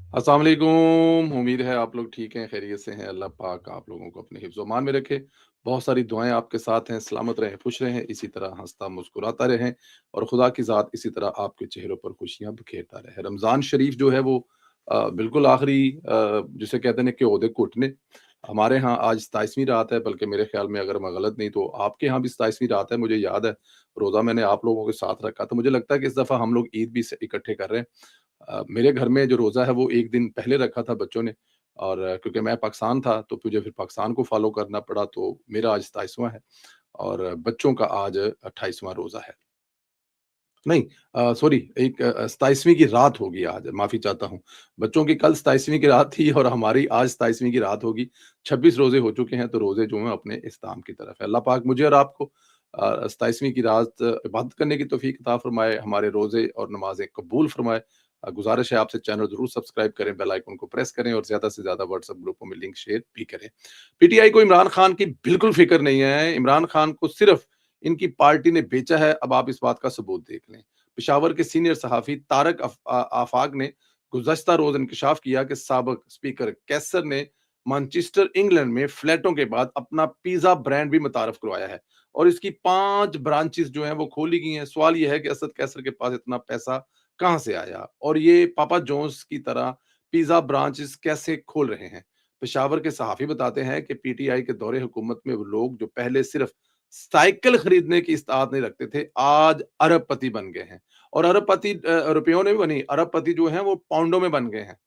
अस्सलाम वालेकुम। उम्मीद है आप लोग ठीक हैं, खैरियत से हैं। अल्लाह पाक आप लोगों को अपने हिफ्ज़-ओ-अमान में रखे। बहुत सारी दुआएँ आपके साथ हैं, सलामत रहें, खुश रहें, इसी तरह हँसता मुस्कुराता रहें और खुदा की ज़ात इसी तरह आपके चेहरों पर खुशियाँ बिखेरता रहे। रमज़ान शरीफ जो है वो बिल्कुल आखिरी जिसे कहते हैं ना कि ओहदे घुटने। हमारे यहाँ आज 27वीं रात है, बल्कि मेरे ख़्याल में अगर मैं गलत नहीं तो आपके यहाँ भी 27वीं रात है। मुझे याद है, रोज़ा मैंने आप लोगों के साथ रखा, तो मुझे लगता है कि इस दफ़ा हम लोग ईद भी स इकट्ठे कर रहे हैं। मेरे घर में जो रोज़ा है वो 1 दिन पहले रखा था बच्चों ने और क्योंकि मैं पाकिस्तान था तो मुझे फिर पाकिस्तान को फ़ॉलो करना पड़ा, तो मेरा आज 27वाँ है और बच्चों का आज 28वाँ रोज़ा है। नहीं, सॉरी, एक 27वीं की रात होगी आज, माफ़ी चाहता हूँ। बच्चों की कल 27वीं की रात थी और हमारी आज 27वीं की रात होगी। 26 रोज़े हो चुके हैं, तो रोज़े जो हैं अपने इख्तिताम की तरफ है। अल्लाह पाक मुझे और आपको 27वीं की रात इबादत करने की तौफ़ीक अता फ़रमाए, हमारे रोज़े और नमाज़ें कबूल फ़रमाए। गुज़ारिश है आपसे, चैनल ज़रूर सब्सक्राइब करें, बेल आइकन को प्रेस करें और ज़्यादा से ज़्यादा व्हाट्सएप ग्रुपों में लिंक शेयर भी करें। पीटीआई को इमरान खान की बिल्कुल फ़िक्र नहीं है। इमरान खान को सिर्फ़ इनकी पार्टी ने बेचा है, अब आप इस बात का सबूत देख लें। पेशावर के सीनियर सहाफ़ी तारक आफाक ने गुज़श्ता रोज़ इंकशाफ किया कि साबिक स्पीकर कैसर ने मैनचेस्टर इंग्लैंड में फ्लैटों के बाद अपना पिज़्ज़ा ब्रांड भी मुतारफ़ करवाया है और इसकी 5 ब्रांचेज़ जो हैं वो खोली गई हैं। सवाल ये है कि असद कैसर के पास इतना पैसा कहाँ से आया और ये पापा जॉन्स की तरह पिज़्ज़ा ब्रांचेज़ कैसे खोल रहे हैं? पेशावर के सहाफ़ी बताते हैं कि पीटीआई के दौरे हुकूमत में वो लोग जो पहले सिर्फ़ साइकिल खरीदने की इस्तात नहीं रखते थे, आज अरबपति बन गए हैं। और अरबपति रुपयों में भी बनी, अरबपति जो हैं वो पाउंडों में बन गए हैं।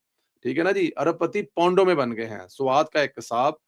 ठीक है ना जी? अरबपति पाउंडों में बन गए हैं। स्वात का एक कसाब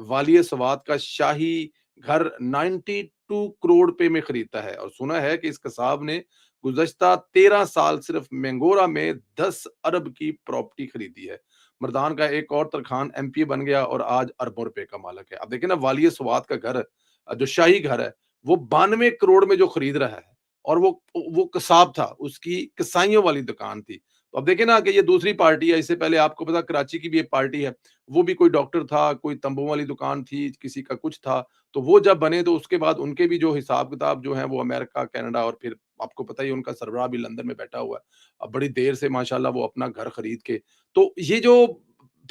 वालिय स्वात का शाही घर 92 करोड़ रुपए में खरीदता है और सुना है कि इस कसाब ने गुज़श्ता 13 साल सिर्फ मेंगोरा में 10 अरब की प्रॉपर्टी खरीदी है। मर्दान का एक और तरखान एमपी बन गया और आज अरबों रुपए का मालिक है। अब देखिए ना, वालिय स्वात का घर जो शाही घर है, वो 92 करोड़ में जो खरीद रहा है और वो कसाब था, उसकी कसाइयों वाली दुकान थी। तो अब देखिए ना कि ये दूसरी पार्टी है, इससे पहले आपको पता कराची की भी एक पार्टी है, वो भी कोई डॉक्टर था, कोई तंबू वाली दुकान थी, किसी का कुछ था। तो वो जब बने तो उसके बाद उनके भी जो हिसाब-किताब जो है वो अमेरिका, कनाडा और फिर आपको पता ही है उनका सरबराह भी लंदन में बैठा हुआ है। अब बड़ी देर से माशाल्लाह वो अपना घर खरीद के, तो ये जो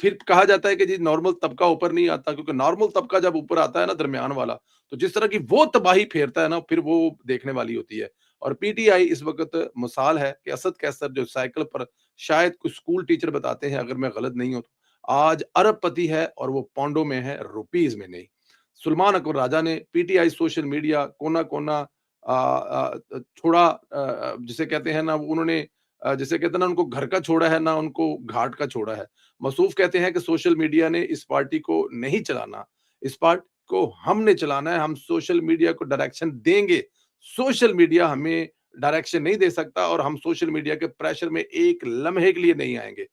फिर कहा जाता है कि जी नॉर्मल तबका ऊपर नहीं आता, क्योंकि नॉर्मल तबका जब ऊपर आता है ना, दरमियान वाला, तो जिस तरह की वो तबाही फेरता है ना, फिर वो देखने वाली होती है। और पीटीआई इस वक़्त मिसाल है कि असद कैसर जो साइकिल पर शायद कुछ स्कूल टीचर बताते हैं, अगर मैं गलत नहीं हूँ तो, आज अरबपति है और वो पौंडों में है, रुपीज़ में नहीं। सुलेमान अकबर राजा ने पीटीआई सोशल मीडिया कोना-कोना छोड़ा, जिसे कहते हैं ना, उन्होंने जिसे कहते हैं ना, उनको घर का छोड़ा है, ना उनको घाट का छोड़ा है। मसूफ़ कहते हैं कि सोशल मीडिया ने इस पार्टी को नहीं चलाना, इस पार्टी को हमने चलाना है, हम सोशल मीडिया को डायरेक्शन देंगे। सोशल मीडिया हमें डायरेक्शन नहीं दे सकता और हम सोशल मीडिया के प्रेशर में एक लम्हे के लिए नहीं आएँगे।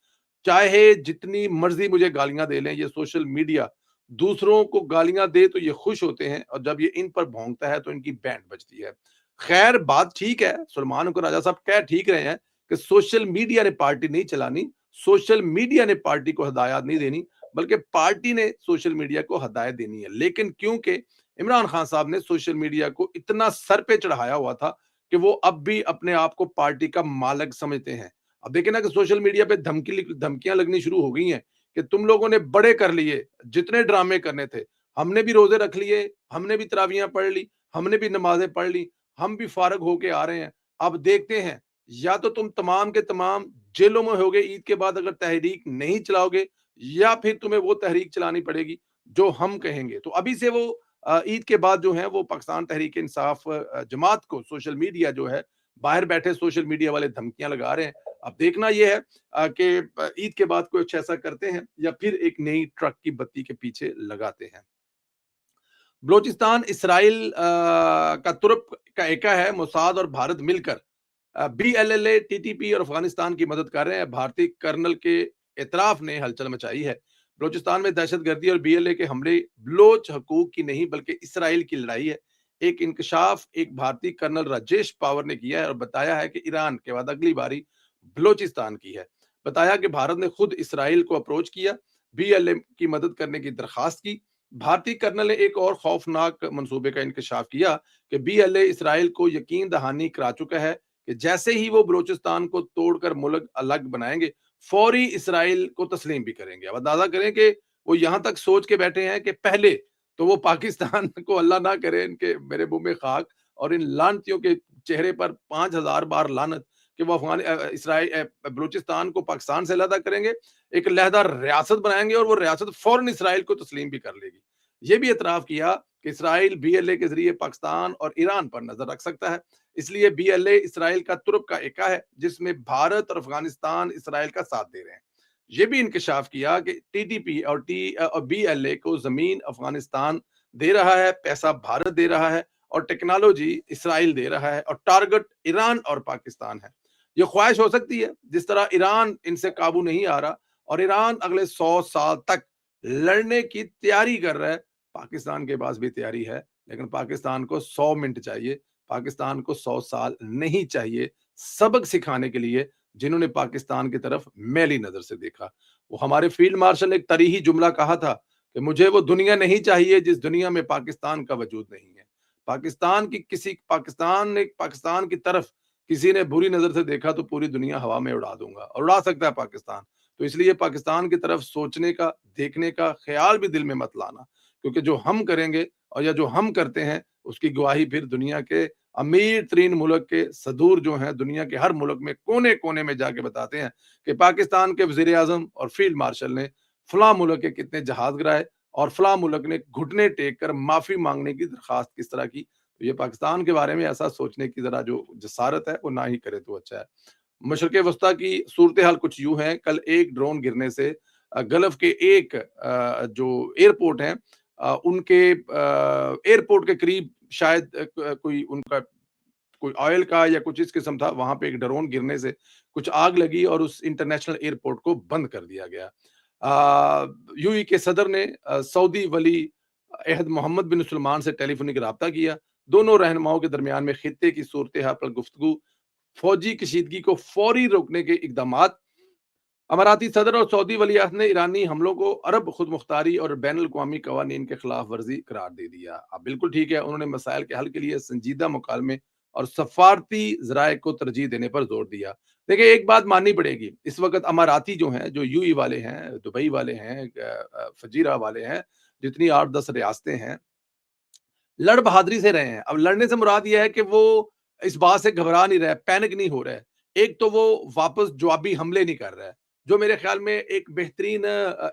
चाहे जितनी मर्ज़ी मुझे गालियाँ दे लें, ये सोशल मीडिया दूसरों को गालियाँ दे तो ये खुश होते हैं और जब ये इन पर भौंकता है तो इनकी बैंड बजती है। ख़ैर बात ठीक है, सलमान को राजा साहब कह ठीक रहे हैं कि सोशल मीडिया ने पार्टी नहीं चलानी, सोशल मीडिया ने पार्टी को हिदायत नहीं देनी, बल्कि पार्टी ने सोशल मीडिया को हिदायत देनी है। लेकिन क्योंकि इमरान खान साहब ने सोशल मीडिया को इतना सर पे चढ़ाया हुआ था कि वो अब भी अपने आप को पार्टी का मालिक समझते हैं। अब देखिए ना कि सोशल मीडिया पे धमकियाँ लगनी शुरू हो गई हैं कि तुम लोगों ने बड़े कर लिए, जितने ड्रामे करने थे, हमने भी रोज़े रख लिए, हमने भी तरावियाँ पढ़ ली, हमने भी नमाज़ें पढ़ ली, हम भी फ़ारिग होके आ रहे हैं। अब देखते हैं, या तो तुम तमाम के तमाम जेलों में होगे ईद के बाद अगर तहरीक नहीं चलाओगे, या फिर तुम्हें वो तहरीक चलानी पड़ेगी जो हम कहेंगे। तो अभी से वो ईद के बाद जो है वो पाकिस्तान तहरीक इंसाफ जमात को सोशल मीडिया जो है, बाहर बैठे सोशल मीडिया वाले धमकियाँ लगा रहे हैं। अब देखना ये है कि ईद के बाद कुछ ऐसा करते हैं या फिर एक नई ट्रक की बत्ती के पीछे लगाते हैं। बलूचिस्तान इसराइल का तुर्क का एका है, मोसाद और भारत मिलकर बीएलएलए, टीटीपी और अफगानिस्तान की मदद कर रहे हैं। भारतीय कर्नल के एतराफ ने हलचल मचाई है। बलूचिस्तान में दहशतगर्दी और बीएलए के हमले बलोच हकूक की नहीं बल्कि इसराइल की लड़ाई है। एक इंकशाफ एक भारतीय कर्नल राजेश पावर ने किया है और बताया है कि ईरान के बाद अगली बारी बलूचिस्तान की है। बताया कि भारत ने खुद इसराइल को अप्रोच किया, बीएलए की मदद करने की दरखास्त की। भारतीय कर्नल ने एक और खौफनाक मंसूबे का इंकशाफ किया कि बीएलए इसराइल को यकीन दहानी करा चुका है कि जैसे ही वो बलूचिस्तान को तोड़कर मुल्क अलग बनाएँगे, फौरी इसराइल को तस्लीम भी करेंगे। अब अंदाज़ा करें कि वो यहाँ तक सोच के बैठे हैं कि पहले तो वो पाकिस्तान को अल्लाह ना करे इनके मेरे मुँह में खाक और इन लानतियों के चेहरे पर 5000 बार लानत कि वो बलूचिस्तान को पाकिस्तान से अलहदा करेंगे, एक अलहदा रियासत बनाएँगे और वो रियासत फ़ौरन इसराइल को तस्लीम भी कर लेगी। ये भी एतराफ़ किया कि इसराइल बीएलए के ज़रिए पाकिस्तान और ईरान पर नज़र रख सकता है। इसलिए बीएलए इसराइल का तुर्क का एका है, जिसमें भारत और अफ़गानिस्तान इसराइल का साथ दे रहे हैं। ये भी इंकशाफ किया कि टीटीपी और बीएलए को ज़मीन अफ़गानिस्तान दे रहा है, पैसा भारत दे रहा है और टेक्नोलॉजी इसराइल दे रहा है और टारगेट ईरान और पाकिस्तान है। ये ख्वाहिश हो सकती है, जिस तरह ईरान इनसे काबू नहीं आ रहा और ईरान अगले 100 साल तक लड़ने की तैयारी कर रहा है। पाकिस्तान के पास भी तैयारी है, लेकिन पाकिस्तान को 100 मिनट चाहिए, पाकिस्तान को 100 साल नहीं चाहिए, सबक सिखाने के लिए जिन्होंने पाकिस्तान की तरफ मैली नज़र से देखा। वो हमारे फील्ड मार्शल ने एक तरीही जुमला कहा था कि मुझे वो दुनिया नहीं चाहिए जिस दुनिया में पाकिस्तान का वजूद नहीं है। पाकिस्तान की तरफ किसी ने बुरी नज़र से देखा तो पूरी दुनिया हवा में उड़ा दूँगा और उड़ा सकता है पाकिस्तान। तो इसलिए पाकिस्तान की तरफ सोचने का, देखने का ख़्याल भी दिल में मत लाना, क्योंकि जो हम करेंगे और या जो हम करते हैं, उसकी गवाही फिर दुनिया के अमीर तरीन मुल्क के सदूर जो हैं, दुनिया के हर मुल्क में कोने-कोने में जाके बताते हैं कि पाकिस्तान के वज़ीर-ए-आज़म और फ़ील्ड मार्शल ने फलाँ मुल्क के कितने जहाज़ गिराए और फलाँ मुल्क ने घुटने टेक कर माफ़ी माँगने की दरख़्वास्त किस तरह की। तो ये पाकिस्तान के बारे में ऐसा सोचने की ज़रा जो जसारत है, वो ना ही करे तो अच्छा है। मशरिक़ वस्ता की सूरत-ए-हाल कुछ यूँ है, कल एक ड्रोन गिरने से गल्फ़ के एक जो एयरपोर्ट है उनके एयरपोर्ट के करीब शायद कोई उनका कोई ऑयल का या कुछ इस किस्म था, वहाँ पे एक ड्रोन गिरने से कुछ आग लगी और उस इंटरनेशनल एयरपोर्ट को बंद कर दिया गया। यूएई के सदर ने सऊदी वली अहद मोहम्मद बिन सलमान से टेलीफोनिक राब्ता किया। दोनों रहनुमाओं के दरमियान में खित्ते की सूरत-ए-हाल पर गुफ्तगू, फौजी कशीदगी को फौरी रोकने के इकदामात। अमाराती सदर और सऊदी वलीअहद ने ईरानी हमलों को अरब खुदमुख्तारी और बैनुल-अक़वामी कवानीन के खिलाफ वर्जी करार दे दिया। अब बिल्कुल ठीक है, उन्होंने मसाइल के हल के लिए संजीदा मुकालमे और सफारती ज़राए को तरजीह देने पर जोर दिया। देखिए, एक बात माननी पड़ेगी, इस वक़्त अमाराती जो हैं, जो यूएई वाले हैं, दुबई वाले हैं, फजीरा वाले हैं, जितनी 8-10 रियासतें हैं, लड़ बहादुरी से रहे हैं। अब लड़ने से मुराद ये है कि वो इस बात से घबरा नहीं रहा है, पैनिक नहीं हो रहा है। एक तो वो वापस जवाबी हमले नहीं कर रहा है, जो मेरे ख़्याल में एक बेहतरीन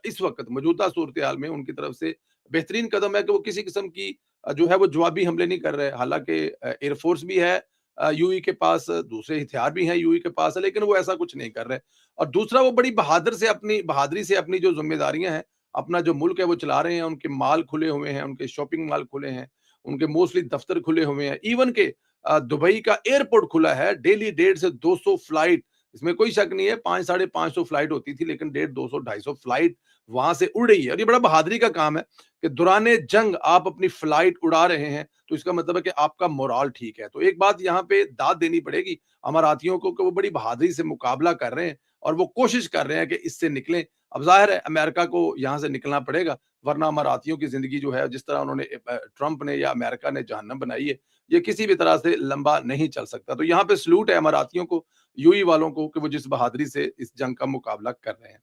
इस वक़्त मौजूदा सूरत-ए-हाल में उनकी तरफ से बेहतरीन कदम है कि वो किसी किस्म की जो है वो जवाबी हमले नहीं कर रहे। हालाँकि एयर फ़ोर्स भी है यूएई के पास, दूसरे हथियार भी हैं यूएई के पास, लेकिन वो ऐसा कुछ नहीं कर रहे। और दूसरा वो बड़ी बहादुरी से अपनी जो ज़िम्मेदारियाँ हैं, अपना जो मुल्क है वो चला रहे हैं, उनके माल खुले हुए हैं, उनके शॉपिंग मॉल खुले हैं, उनके मोस्टली दफ्तर खुले हुए हैं। इवन के दुबई का एयरपोर्ट खुला है, डेली 150 से 200 फ्लाइट, इसमें कोई शक नहीं है, 5 साढ़े 500 फ्लाइट होती थी, लेकिन 150, 200, 250 फ्लाइट वहाँ से उड़ रही है और ये बड़ा बहादुरी का काम है कि दौरान जंग आप अपनी फ्लाइट उड़ा रहे हैं, तो इसका मतलब है कि आपका मोराल ठीक है। तो एक बात यहाँ पे दाद देनी पड़ेगी अमारातियों को कि वो बड़ी बहादुरी से मुकाबला कर रहे हैं और वो कोशिश कर रहे हैं कि इससे निकलें। अब ज़ाहिर है अमेरिका को यहाँ से निकलना पड़ेगा, वरना अमारातियों की ज़िंदगी जो है, जिस तरह उन्होंने ट्रंप ने या अमेरिका ने जहन्नम बनाई है, ये किसी भी तरह से लंबा नहीं चल सकता। तो यहाँ पे सैल्यूट है अमारातियों को, यूएई वालों को कि वो जिस बहादुरी से इस जंग का मुकाबला कर रहे हैं।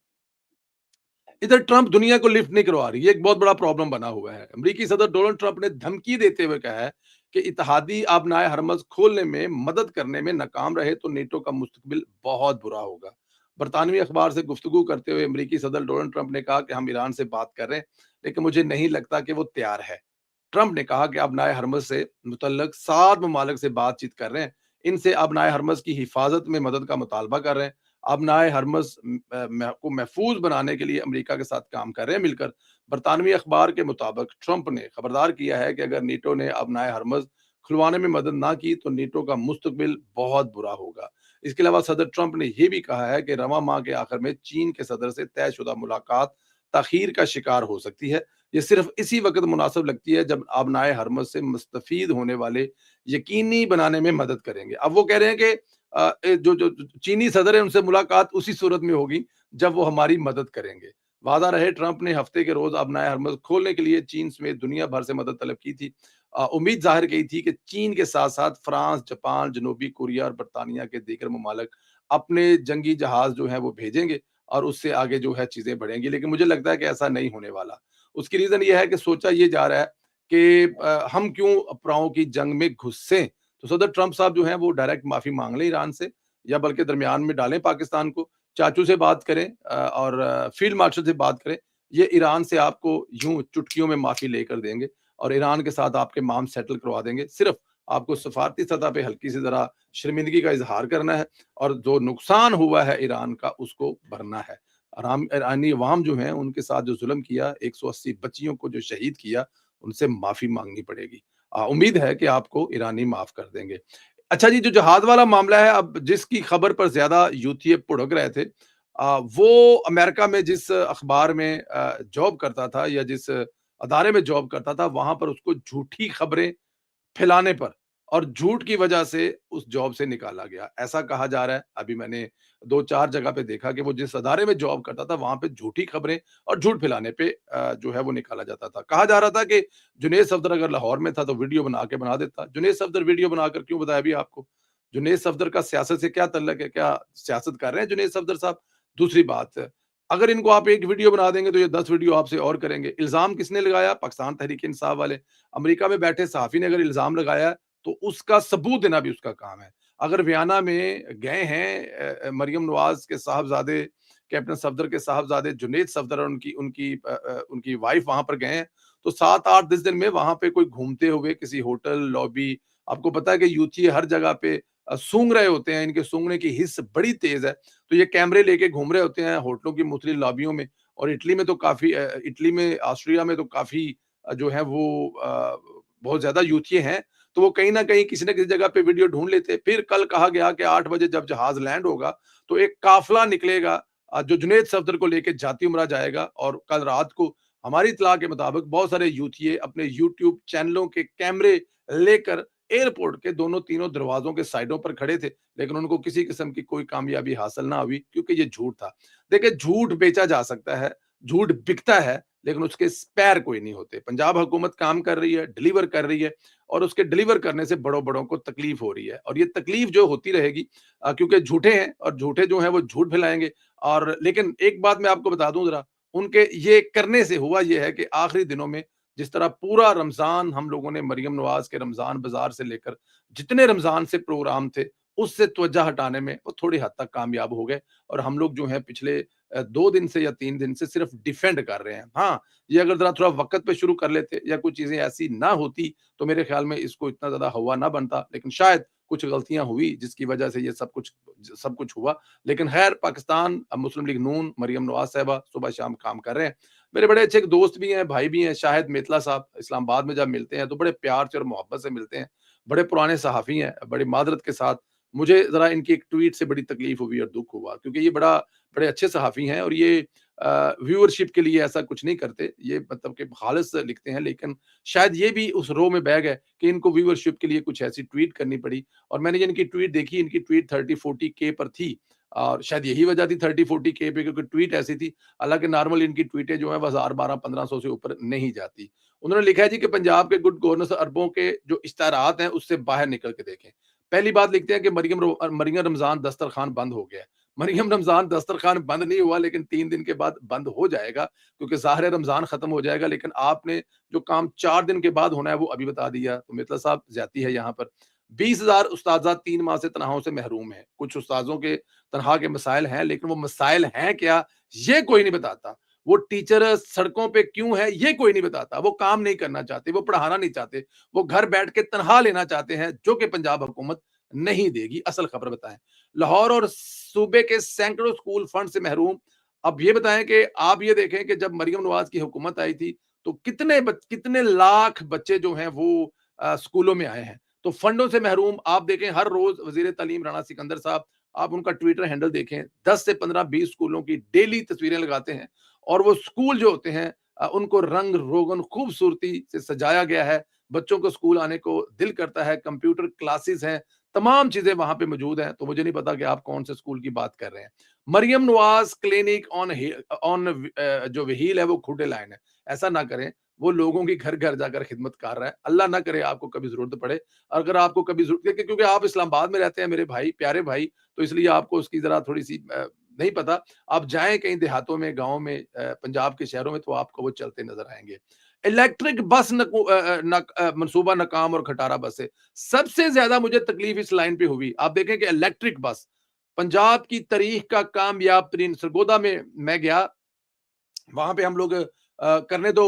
इधर ट्रंप दुनिया को लिफ्ट नहीं करवा रही, ये एक बहुत बड़ा प्रॉब्लम बना हुआ है। अमेरिकी सदर डोनाल्ड ट्रंप ने धमकी देते हुए कहा है कि इत्तेहादी आबनाए हरमज़ खोलने में मदद करने में नाकाम रहे तो नेटो का मुस्तकबिल बहुत बुरा होगा। बरतानवी अखबार से गुफ्तगू करते हुए अमेरिकी सदर डोनाल्ड ट्रंप ने कहा कि हम ईरान से बात कर रहे हैं, लेकिन मुझे नहीं लगता कि वो तैयार है। ट्रंप ने कहा कि आबनाए हरमज़ से मुतल्लक 7 ममालिक से बातचीत कर रहे हैं, इनसे आबनाए हरमज़ की हिफाजत में मदद का मुतालबा कर रहे हैं। आबनाए हरमज़ को महफूज बनाने के लिए अमेरिका के साथ काम कर रहे हैं मिलकर। बरतानवी अखबार के मुताबिक ट्रंप ने खबरदार किया है कि अगर नेटो ने आबनाए हरमज़ खुलवाने में मदद ना की तो नेटो का मुस्तकबिल बहुत बुरा होगा। इसके अलावा सदर ट्रंप ने यह भी कहा है कि रवां माह के आखिर में चीन के सदर से तयशुदा मुलाकात ताखीर का शिकार हो सकती है। ये सिर्फ इसी वक्त मुनासिब लगती है जब आबनाए हरमज़ से मुस्तफ़ीद होने वाले यकीनी बनाने में मदद करेंगे। अब वो कह रहे हैं कि जो चीनी सदर है उनसे मुलाकात उसी सूरत में होगी जब वो हमारी मदद करेंगे। वादा रहे ट्रंप ने हफ्ते के रोज आबनाए हरमज़ खोलने के लिए चीन समेत दुनिया भर से मदद तलब की थी उम्मीद ज़ाहिर की थी कि चीन के साथ-साथ फ्रांस, जापान, जनूबी कोरिया और बर्तानिया के दीगर ममालिक अपने जंगी जहाज़ जो हैं वो भेजेंगे और उससे आगे जो है चीज़ें बढ़ेंगी। लेकिन मुझे लगता है कि ऐसा नहीं होने वाला। उसकी रीज़न ये है कि सोचा ये जा रहा है कि हम क्यों अफ़वाहों की जंग में घुसें? तो सदर ट्रंप साहब जो हैं वो डायरेक्ट माफ़ी माँग लें ईरान से या बल्कि दरमियान में डालें पाकिस्तान को, चाचू से बात करें और फील्ड मार्शल से बात करें। ये ईरान से आपको यूँ चुटकियों में माफ़ी लेकर देंगे और ईरान के साथ आपके मामले सेटल करवा देंगे। सिर्फ़ आपको सफ़ारती सतह पे हल्की सी ज़रा शर्मिंदगी का इज़हार करना है और जो नुकसान हुआ है ईरान का उसको भरना है। ईरानी अवाम जो हैं उनके साथ जो ज़ुल्म किया, 180 बच्चियों को जो शहीद किया, उनसे माफ़ी माँगनी पड़ेगी। उम्मीद है कि आपको ईरानी माफ़ कर देंगे। अच्छा जी, जो जहाज़ वाला मामला है, अब जिसकी खबर पर ज़्यादा यूथिये भुड़क रहे थे, वो अमेरिका में जिस अखबार में जॉब करता था या जिस अदारे में जॉब करता था, वहाँ पर उसको झूठी खबरें फैलाने पर और झूठ की वजह से उस जॉब से निकाला गया। ऐसा कहा जा रहा है, अभी मैंने 2-4 जगह पे देखा कि वो जिस अदारे में जॉब करता था, वहाँ पे झूठी खबरें और झूठ फैलाने पे जो है वो निकाला जाता था। कहा जा रहा था कि जुनैद सफ़दर अगर लाहौर में था तो वीडियो बना देता। जुनैद सफ़दर वीडियो बनाकर क्यों बताया अभी आपको? जुनैद सफ़दर का सियासत से क्या तल्लुक है? क्या सियासत कर रहे हैं जुनैद सफ़दर साहब? दूसरी बात, अगर इनको आप एक वीडियो बना देंगे तो ये 10 वीडियो आपसे और करेंगे। इल्ज़ाम किसने लगाया? पाकिस्तान तहरीक-ए-इंसाफ वाले। अमेरिका में बैठे सहाफ़ी ने अगर इल्ज़ाम लगाया है, तो उसका सबूत देना भी उसका काम है। अगर वियना में गए हैं मरियम नवाज़ के साहबज़ादे, कैप्टन सफ़दर के साहबज़ादे जुनैद सफ़दर और उनकी वाइफ़ वहाँ पर गए हैं, तो 7, 8, 10 दिन में वहाँ पे कोई घूमते हुए किसी होटल, लॉबी, आपको पता है कि यूथी हर जगह पे सूंघ रहे होते हैं, इनके सूंघने की हिस्स बड़ी तेज़ है, तो ये कैमरे लेके घूम रहे होते हैं होटलों की मुख्तलिफ लॉबियों में और इटली में तो काफ़ी इटली में, ऑस्ट्रिया में तो काफ़ी जो है वो बहुत ज़्यादा यूथिये हैं, तो वो कहीं न कहीं किसी न किसी जगह पे वीडियो ढूँढ लेते। फिर कल कहा गया कि 8 बजे जब जहाज़ लैंड होगा, तो एक काफ़िला निकलेगा जो जुनैद सफ़दर को लेके जाती उमरा जाएगा और कल रात को हमारी इत्तला के मुताबिक बहुत सारे यूथिये अपने यूट्यूब चैनलों के कैमरे लेकर एयरपोर्ट के दोनों तीनों दरवाज़ों के साइडों पर खड़े थे, लेकिन उनको किसी किस्म की कोई कामयाबी हासिल ना हुई क्योंकि ये झूठ था। देखिए, झूठ बेचा जा सकता है, झूठ बिकता है, लेकिन उसके स्पेयर कोई नहीं होते। पंजाब हुकूमत काम कर रही है, डिलीवर कर रही है और उसके डिलीवर करने से बड़ों-बड़ों को तकलीफ हो रही है और ये तकलीफ जो होती रहेगी क्योंकि झूठे हैं और झूठे जो हैं वो झूठ फैलाएँगे और लेकिन एक बात मैं आपको बता दूँ ज़रा, उनके ये करने से हुआ ये है कि आखिरी दिनों में जिस तरह पूरा रमज़ान हम लोगों ने मरियम नवाज़ के रमज़ान बाज़ार से लेकर जितने रमज़ान से प्रोग्राम थे, उससे तवज्जो हटाने में वो थोड़ी हद तक कामयाब हो गए और हम लोग जो हैं पिछले 2 दिन से या 3 दिन से सिर्फ डिफेंड कर रहे हैं। हाँ, ये अगर ज़रा थोड़ा वक़्त पे शुरू कर लेते या कुछ चीज़ें ऐसी ना होती, तो मेरे ख़्याल में इसको इतना ज़्यादा हौवा ना बनता। लेकिन शायद कुछ गलतियाँ हुई जिसकी वजह से ये सब कुछ हुआ। लेकिन ख़ैर पाकिस्तान मुस्लिम लीग नून, मरियम नवाज़ साहिबा सुबह-शाम काम कर रहे हैं। मेरे बड़े अच्छे एक दोस्त भी हैं, भाई भी हैं, शाहिद मेतला साहब, इस्लामाबाद में जब मिलते हैं तो बड़े प्यार से और मोहब्बत से मिलते हैं। बड़े पुराने सहाफ़ी हैं, बड़ी मादरत के साथ मुझे ज़रा इनकी एक ट्वीट से बड़ी तकलीफ़ हुई और दुःख हुआ क्योंकि ये बड़े अच्छे सहाफ़ी हैं और ये व्यूअरशिप के लिए ऐसा कुछ नहीं करते। ये मतलब कि ख़ालिस लिखते हैं, लेकिन शायद ये भी उस रो में बह गए कि इनको व्यूअरशिप के लिए कुछ ऐसी ट्वीट करनी पड़ी और मैंने ये इनकी ट्वीट देखी, इनकी ट्वीट 30-40 के पर थी और शायद यही वजह थी 30-40 के पे क्योंकि ट्वीट ऐसी थी। हालाँकि नॉर्मल इनकी ट्वीटें जो हैं वो 1000, 1200-1500 से ऊपर नहीं जाती। उन्होंने लिखा है जी कि पंजाब के गुड गवर्नेंस अरबों के जो इश्तहारात हैं उससे बाहर निकल के देखें। पहली बात लिखते हैं कि मरियम रमज़ान दस्तरखान बंद हो गया है। मरियम रमज़ान दस्तरखान बंद नहीं हुआ लेकिन 3 दिन के बाद बंद हो जाएगा क्योंकि ज़ाहिर है रमज़ान खत्म हो जाएगा लेकिन आपने जो काम 4 दिन के बाद होना है वो अभी बता दिया। तो मित्तल साहब ज़्यादती है यहाँ पर। 20,000 उस्ताज़ा 3 माह से तनख़्वाहों से महरूम हैं। कुछ उस्ताज़ों के तनख़्वाह के मसाइल हैं लेकिन वो मसाइल हैं क्या, ये कोई नहीं बताता। वो टीचर सड़कों पे क्यों है, ये कोई नहीं बताता। वो काम नहीं करना चाहते, वो पढ़ाना नहीं चाहते। वो घर बैठ के तनख़्वाह लेना चाहते हैं जो कि पंजाब हुकूमत नहीं देगी। असल खबर बताएँ। लाहौर और सूबे के सैकड़ों स्कूल फंड से महरूम। अब ये बताएँ कि आप ये देखें कि जब मरियम नवाज़ की हुकूमत आई थी, तो कितने लाख बच्चे जो हैं वो स्कूलों में आए हैं। तो फंडों से महरूम आप देखें हर रोज़ वज़ीर तालीम राणा सिकंदर साहब, आप उनका ट्विटर हैंडल देखें, 10 से 15-20 स्कूलों की डेली तस्वीरें लगाते हैं और वो स्कूल जो होते हैं उनको रंग-रोगन खूबसूरती से सजाया गया है। बच्चों को स्कूल आने को दिल करता है, कंप्यूटर क्लासेस हैं, तमाम चीज़ें वहाँ पे मौजूद हैं, तो मुझे नहीं पता कि आप कौन से स्कूल की बात कर रहे हैं। मरियम नवाज़ क्लिनिक जो व्हील है वो खुडे लाइन है, ऐसा ना करें। वो लोगों की घर-घर जाकर खिदमत कर रहा है। अल्लाह ना करे आपको कभी ज़रूरत पड़े। अगर आपको कभी ज़रूरत क्योंकि आप इस्लामाबाद में रहते हैं मेरे भाई, प्यारे भाई, तो इसलिए आपको उसकी ज़रा थोड़ी-सी नहीं पता। आप जाएँ कहीं देहातों में, गाँव में पंजाब के शहरों में तो आपको वो चलते नज़र आएँगे। इलेक्ट्रिक बस मंसूबा नाकाम और खटारा बस है। सबसे ज़्यादा मुझे तकलीफ़ इस लाइन पे हुई। आप देखें कि इलेक्ट्रिक बस, पंजाब की तारीख का कामयाब तरीन सरगोदा में मैं गया, वहाँ पे हम लोग करने तो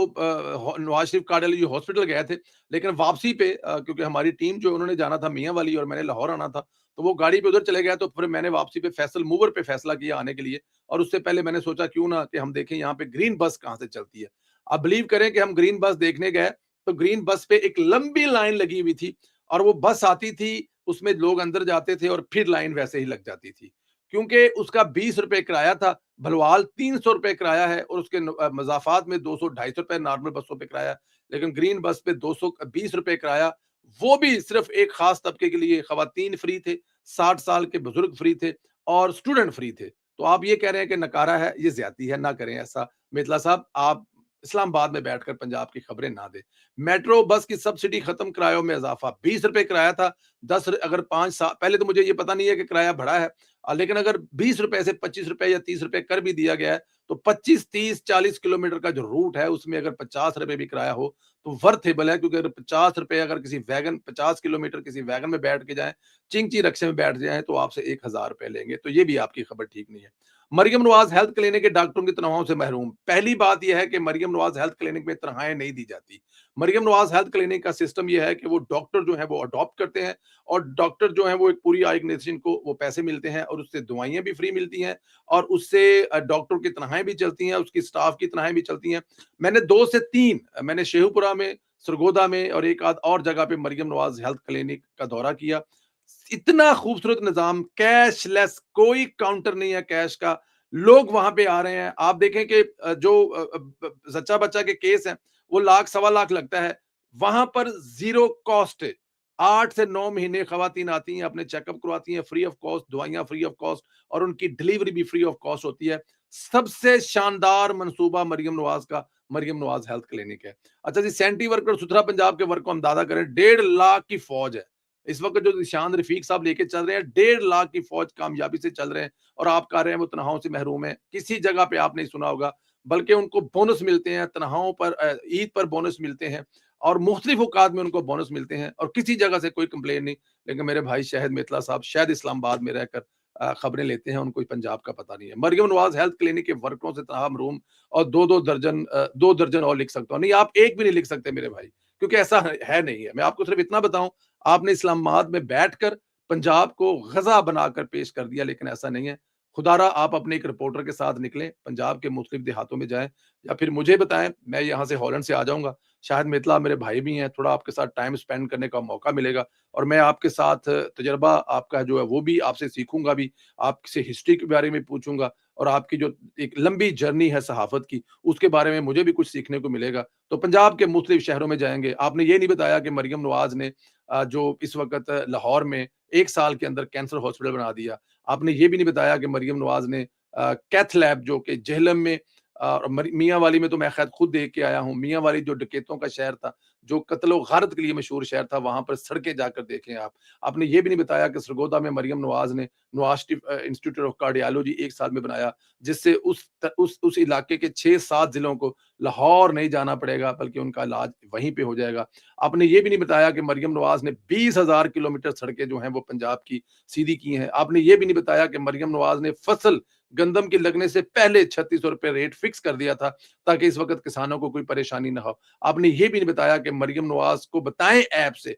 नवाज शरीफ कार्डियोलॉजी हॉस्पिटल गए थे, लेकिन वापसी पे क्योंकि हमारी टीम जो उन्होंने जाना था मियाँ वाली और मैंने लाहौर आना था, तो वो गाड़ी पे उधर चले गए, तो फिर मैंने वापसी पे फैसल मूवर पे फैसला किया आने के लिए। और उससे पहले मैंने सोचा क्यों ना कि हम देखें यहाँ पे ग्रीन बस कहाँ से चलती है। आप बिलीव करें कि हम ग्रीन बस देखने गए, तो ग्रीन बस पे एक लंबी लाइन लगी हुई थी और वो बस आती थी, उसमें लोग अंदर जाते थे और फिर लाइन वैसे ही लग जाती थी। क्योंकि उसका 20 रुपए किराया था, भलवाल 300 रुपए किराया है और उसके मज़ाफ़ात में 200 ढाई सौ रुपए नॉर्मल बसों पे किराया, लेकिन ग्रीन बस पे 220 रुपए किराया, वो भी सिर्फ़ एक ख़ास तबके के लिए। ख़वातीन फ्री थे, 60 साल के बुज़ुर्ग फ्री थे और स्टूडेंट फ्री थे। तो आप ये कह रहे हैं कि नकारा है, ये ज़्यादती है, ना करें ऐसा। मिथिला साहब, आप इस्लामाबाद में बैठकर पंजाब की खबरें ना दें। मेट्रो बस की सब्सिडी खत्म, किरायों में इज़ाफ़ा, 20 रुपए किराया था, 10 अगर 5 सा पहले तो मुझे ये पता नहीं है कि किराया बढ़ा है। लेकिन अगर 20 रुपए से 25 रुपए या 30 रुपए कर भी दिया गया है, तो 25, 30, 40 किलोमीटर का जो रूट है, उसमें अगर 50 रुपए भी किराया हो, तो वर्थेबल है, क्योंकि अगर 50 रुपए अगर किसी वैगन 50 किलोमीटर किसी वैगन में बैठ के जाएँ, चिंची रक्शे में बैठ जाएँ, तो आपसे 1000 रुपए लेंगे। तो ये भी आपकी खबर ठीक नहीं है। मरियम नवाज़ हेल्थ क्लिनिक के डॉक्टरों की तनख्वाहों से महरूम। पहली बात ये है कि मरियम नवाज़ हेल्थ क्लिनिक में तनख्वाहें नहीं दी जाती। मरियम नवाज़ हेल्थ क्लिनिक का सिस्टम ये है कि वो डॉक्टर जो हैं वो अडॉप्ट करते हैं और डॉक्टर जो हैं वो एक पूरी ऑर्गेनाइजेशन को वो पैसे मिलते हैं और उससे दवाइयाँ भी फ्री मिलती हैं और उससे डॉक्टर की तनख्वाहें भी चलती हैं, उसकी स्टाफ की तनख्वाहें भी चलती हैं। मैंने 2 से 3 मैंने शेखुपुरा में, सरगोदा में और एक आध और जगह पे मरियम नवाज़ हेल्थ क्लिनिक का दौरा किया। इतना खूबसूरत निज़ाम, कैशलेस, कोई काउंटर नहीं है कैश का। लोग वहाँ पे आ रहे हैं। आप देखें कि जो जच्चा बच्चा के केस हैं, वो लाख सवा लाख लगता है। वहाँ पर ज़ीरो कॉस्ट है। 8 से 9 महीने खवातीन आती हैं, अपने चेकअप करवाती हैं फ्री ऑफ कॉस्ट, दवाइयाँ फ्री ऑफ कॉस्ट और उनकी डिलीवरी भी फ्री ऑफ कॉस्ट होती है। सबसे शानदार मंसूबा मरियम नवाज़ का मरियम नवाज़ हेल्थ क्लिनिक है। अच्छा जी, सैनिटरी वर्कर सुथरा पंजाब के वर्क को अंदाज़ा करें, 1.5 लाख की फ़ौज है। इस वक़्त जो निशान रफ़ीक साहब लेके चल रहे हैं, 1.5 लाख की फ़ौज कामयाबी से चल रहे हैं और आप कह रहे हैं वो तनख्वाहों से महरूम हैं। किसी जगह पे आप नहीं सुना होगा, बल्कि उनको बोनस मिलते हैं, तनख्वाहों पर ईद पर बोनस मिलते हैं और मुख्तलिफ औकात में उनको बोनस मिलते हैं और किसी जगह से कोई कंप्लेन नहीं। लेकिन मेरे भाई शाहिद मित्तला साहब शायद इस्लामाबाद में रहकर खबरें लेते हैं, उनको पंजाब का पता नहीं है। मरियम नवाज़ हेल्थ क्लिनिक के वर्करों से तनहा महरूम और 2-2 दर्जन 2 दर्जन और लिख सकता हूँ। नहीं, आप एक भी नहीं लिख सकते मेरे भाई, क्योंकि ऐसा है नहीं है। मैं आपको सिर्फ इतना बताऊँ, आपने इस्लामाबाद में बैठकर पंजाब को गज़ा बनाकर पेश कर दिया, लेकिन ऐसा नहीं है। खुदारा आप अपने एक रिपोर्टर के साथ निकलें, पंजाब के मुख्तलिफ देहातों में जाएँ या फिर मुझे बताएँ, मैं यहाँ से हॉलैंड से आ जाऊँगा। शायद मिथिला मेरे भाई भी हैं, थोड़ा आपके साथ टाइम स्पेंड करने का मौका मिलेगा और मैं आपके साथ तजुर्बा आपका जो है वो भी आपसे सीखूँगा भी, आपसे हिस्ट्री के बारे में पूछूँगा और आपकी जो एक लंबी जर्नी है सहाफ़त की, उसके बारे में मुझे भी कुछ सीखने को मिलेगा। तो पंजाब के मुख्तलिफ शहरों में जाएँगे। आपने ये नहीं बताया कि मरियम नवाज़ ने जो इस वक़्त लाहौर में 1 साल के अंदर कैंसर हॉस्पिटल बना दिया। आपने ये भी नहीं बताया कि मरियम नवाज़ ने कैथ लैब जो कि जेहलम में मियाँ वाली में तो मैं ख़ैर खुद देख के आया हूँ। मियाँ वाली जो डकैतों का शहर था, जो कत्ल-ओ-गारत के लिए मशहूर शहर था, वहाँ पर सड़कें जाकर देखें आप। आपने ये भी नहीं बताया कि सरगोदा में मरियम नवाज़ ने नवाज़ इंस्टीट्यूट ऑफ कार्डियोलॉजी 1 साल में बनाया, जिससे उस इलाके के 6-7 ज़िलों को लाहौर नहीं जाना पड़ेगा, बल्कि उनका इलाज वहीं पे हो जाएगा। आपने ये भी नहीं बताया कि मरियम नवाज़ ने 20,000 किलोमीटर सड़कें जो हैं वो पंजाब की सीधी की हैं। आपने ये भी नहीं बताया कि मरियम नवाज़ ने फसल गंदम के लगने से पहले ₹3600 रेट फिक्स कर दिया था, ताकि इस वक़्त किसानों को कोई परेशानी ना हो। आपने ये भी नहीं बताया कि मरियम नवाज़ को बताएँ ऐप से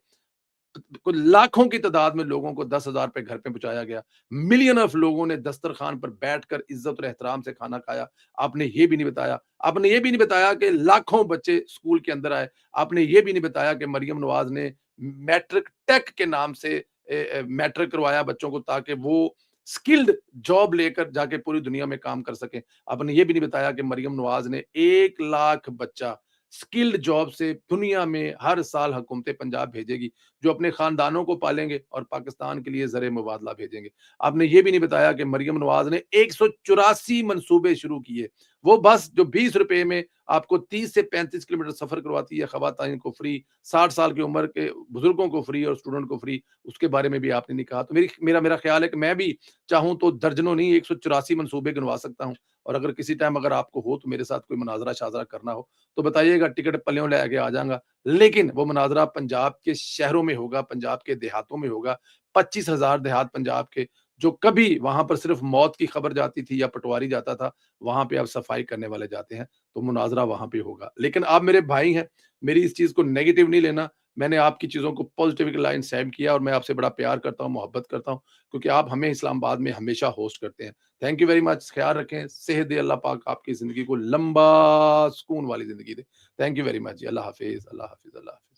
को लाखों की तादाद में लोगों को 10,000 रुपए घर पे पहुँचाया गया। मिलियन ऑफ लोगों ने दस्तरखान पर बैठकर इज़्ज़त और एहतराम से खाना खाया। आपने ये भी नहीं बताया। आपने ये भी नहीं बताया कि लाखों बच्चे स्कूल के अंदर आए। आपने ये भी नहीं बताया कि मरियम नवाज़ ने मैट्रिक टेक के नाम से मैट्रिक करवाया बच्चों को, ताकि वो स्किल्ड जॉब लेकर जाके पूरी दुनिया में काम कर सकें। आपने ये भी नहीं बताया कि मरियम नवाज़ ने 1 लाख बच्चा स्किल्ड जॉब से दुनिया में हर साल हुकूमत पंजाब भेजेगी, जो अपने खानदानों को पालेंगे और पाकिस्तान के लिए ज़र मुबादला भेजेंगे। आपने ये भी नहीं बताया कि मरियम नवाज़ ने 184 मंसूबे शुरू किए। वो बस जो ₹20 में आपको 30 से 35 किलोमीटर सफ़र करवाती है, ख़वातीन को फ्री, 60 साल की उम्र के बुज़ुर्गों को फ्री और स्टूडेंट को फ्री, उसके बारे में भी आपने नहीं कहा। तो मेरा मेरा ख़्याल है कि मैं भी चाहूँ तो दर्जनों नहीं 184 मंसूबे गिनवा सकता हूँ, और अगर किसी टाइम अगर आपको हो तो मेरे साथ कोई मुनाज़रा-शाज़रा करना हो, तो बताइएगा, टिकट पल्यों लेके आ जाऊँगा। लेकिन वो मुनाज़रा पंजाब के शहरों में होगा, पंजाब के देहातों में होगा, 25,000 देहात पंजाब के, जो कभी वहाँ पर सिर्फ़ मौत की खबर जाती थी या पटवारी जाता था, वहाँ पे अब सफाई करने वाले जाते हैं, तो मुनाज़रा वहाँ पे होगा। लेकिन आप मेरे भाई हैं, मेरी इस चीज़ को नेगेटिव नहीं लेना, मैंने आपकी चीज़ों को पॉज़िटिव की लाइन सेंड किया और मैं आपसे बड़ा प्यार करता हूँ, मोहब्बत करता हूँ, क्योंकि आप हमें इस्लामाबाद में हमेशा होस्ट करते हैं। थैंक यू वेरी मच, ख़्याल रखें, सेहत दे अल्लाह पाक, आपकी ज़िंदगी को लंबा सुकून वाली ज़िंदगी दे। थैंक यू वेरी मच जी, अल्लाह हाफ़िज़, अल्लाह हाफ़िज़, अल्लाह हाफ़िज़।